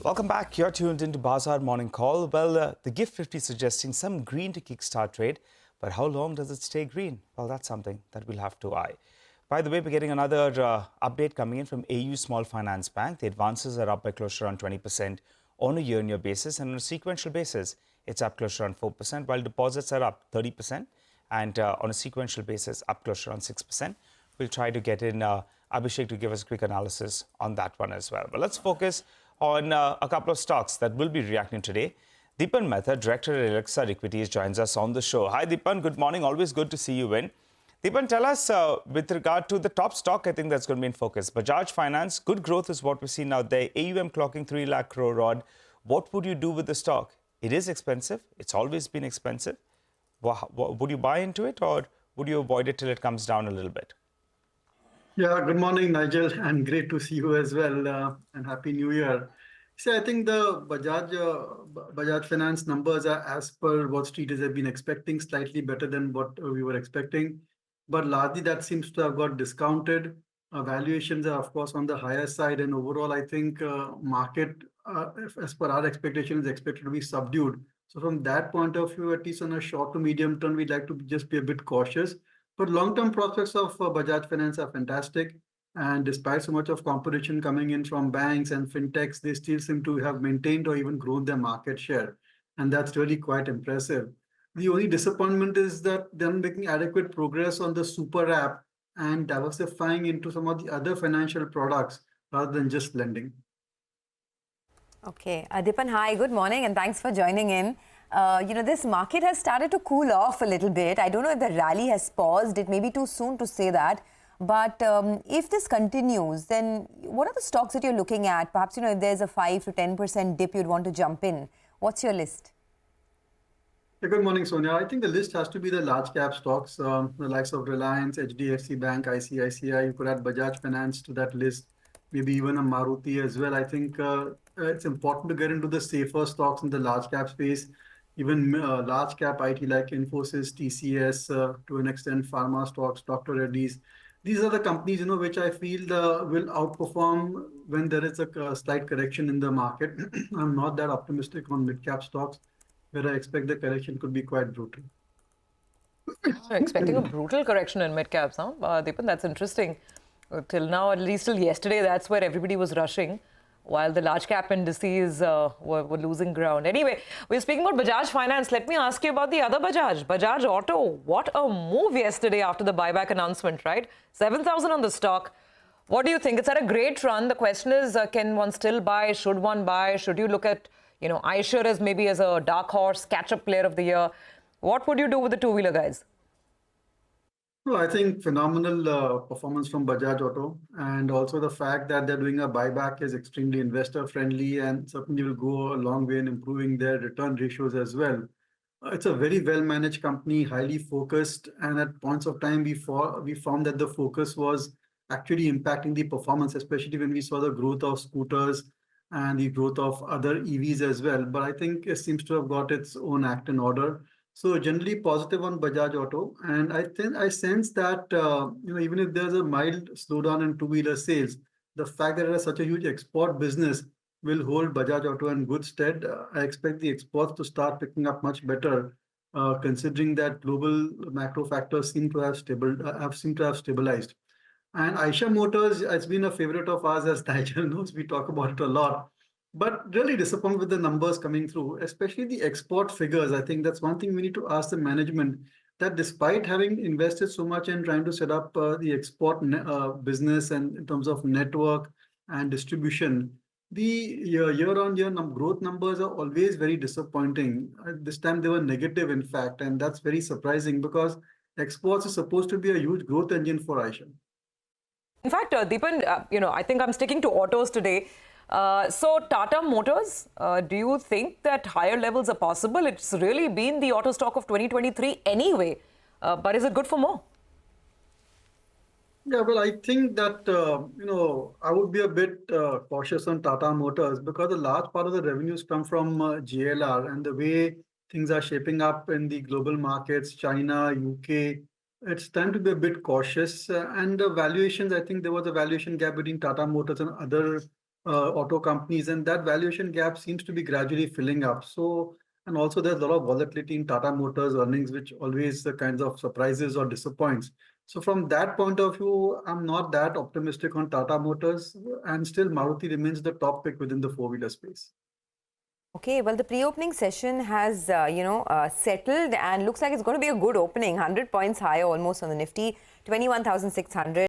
Welcome back. You're tuned into Bazaar Morning Call. Well, the GIFT 50 suggesting some green to kickstart trade. But how long does it stay green? Well, that's something that we'll have to eye. By the way, we're getting another update coming in from AU Small Finance Bank. The advances are up by close to around 20% on a year-on-year basis. And on a sequential basis, it's up close to around 4%, while deposits are up 30%. And on a sequential basis, up close to around 6%. We'll try to get in Abhishek to give us a quick analysis on that one as well. But let's focus on a couple of stocks that will be reacting today. Dipan Mehta, Director at Elixir Equities, joins us on the show. Hi, Dipan. Good morning. Always good to see you in. Dipan, tell us with regard to the top stock, I think that's going to be in focus. Bajaj Finance, good growth is what we're seeing out there. AUM clocking 3 lakh crore odd. What would you do with the stock? It is expensive. It's always been expensive. Would you buy into it, or would you avoid it till it comes down a little bit? Yeah, good morning, Nigel, and great to see you as well, and Happy New Year. See, I think the Bajaj Finance numbers are as per what streeters have been expecting, slightly better than what we were expecting. But largely that seems to have got discounted. Valuations are, of course, on the higher side. And overall, I think market, as per our expectation, is expected to be subdued. So from that point of view, at least on a short to medium term, we'd like to just be a bit cautious. But long-term prospects of Bajaj Finance are fantastic. And despite so much of competition coming in from banks and fintechs, they still seem to have maintained or even grown their market share. And that's really quite impressive. The only disappointment is that they're making adequate progress on the super app and diversifying into some of the other financial products rather than just lending. Okay, Dipan, hi, good morning, and thanks for joining in. This market has started to cool off a little bit. I don't know if the rally has paused. It may be too soon to say that. But if this continues, then what are the stocks that you're looking at? Perhaps, if there's a 5 to 10% dip you'd want to jump in. What's your list? Yeah, good morning, Sonia. I think the list has to be the large cap stocks, the likes of Reliance, HDFC Bank, ICICI. You could add Bajaj Finance to that list, maybe even a Maruti as well. I think it's important to get into the safer stocks in the large cap space. Even large cap IT like Infosys, TCS, to an extent, pharma stocks, Dr. Reddy's. These are the companies, which I feel will outperform when there is a slight correction in the market. I'm not that optimistic on mid-cap stocks, where I expect the correction could be quite brutal. You're expecting a brutal correction in mid-caps, huh? Dipan, that's interesting. Till now, at least till yesterday, that's where everybody was rushing, while the large cap indices were losing ground. Anyway, we're speaking about Bajaj Finance. Let me ask you about the other Bajaj, Bajaj Auto. What a move yesterday after the buyback announcement, right? 7,000 on the stock. What do you think? It's had a great run. The question is, can one still buy? Should one buy? Should you look at, Eicher as maybe as a dark horse, catch-up player of the year? What would you do with the two-wheeler guys? Well, I think phenomenal performance from Bajaj Auto, and also the fact that they're doing a buyback is extremely investor friendly and certainly will go a long way in improving their return ratios as well. It's a very well managed company, highly focused, and at points of time we found that the focus was actually impacting the performance, especially when we saw the growth of scooters and the growth of other EVs as well. But I think it seems to have got its own act in order. So generally positive on Bajaj Auto, and I sense that even if there's a mild slowdown in two-wheeler sales, the fact that it has such a huge export business will hold Bajaj Auto in good stead. I expect the exports to start picking up much better, considering that global macro factors seem to have stabilized. And Eicher Motors has been a favorite of ours, as Nigel knows. We talk about it a lot. But really disappointed with the numbers coming through, especially the export figures. I think that's one thing we need to ask the management, that despite having invested so much in trying to set up the export business and in terms of network and distribution, the year-on-year growth numbers are always very disappointing. This time they were negative, in fact, and that's very surprising because exports is supposed to be a huge growth engine for Eicher. In fact, Dipan, I think I'm sticking to autos today. So Tata Motors, do you think that higher levels are possible? It's really been the auto stock of 2023 anyway, but is it good for more? Yeah, well, I think that, I would be a bit cautious on Tata Motors because a large part of the revenues come from JLR, and the way things are shaping up in the global markets, China, UK, it's time to be a bit cautious. And the valuations, I think there was a valuation gap between Tata Motors and other auto companies, and that valuation gap seems to be gradually filling up. So, and also there's a lot of volatility in Tata Motors earnings, which always kinds of surprises or disappoints. So from that point of view, I'm not that optimistic on Tata Motors, and still Maruti remains the top pick within the four-wheeler space. Okay, well, the pre-opening session has, settled and looks like it's going to be a good opening. 100 points higher almost on the Nifty, 21,600.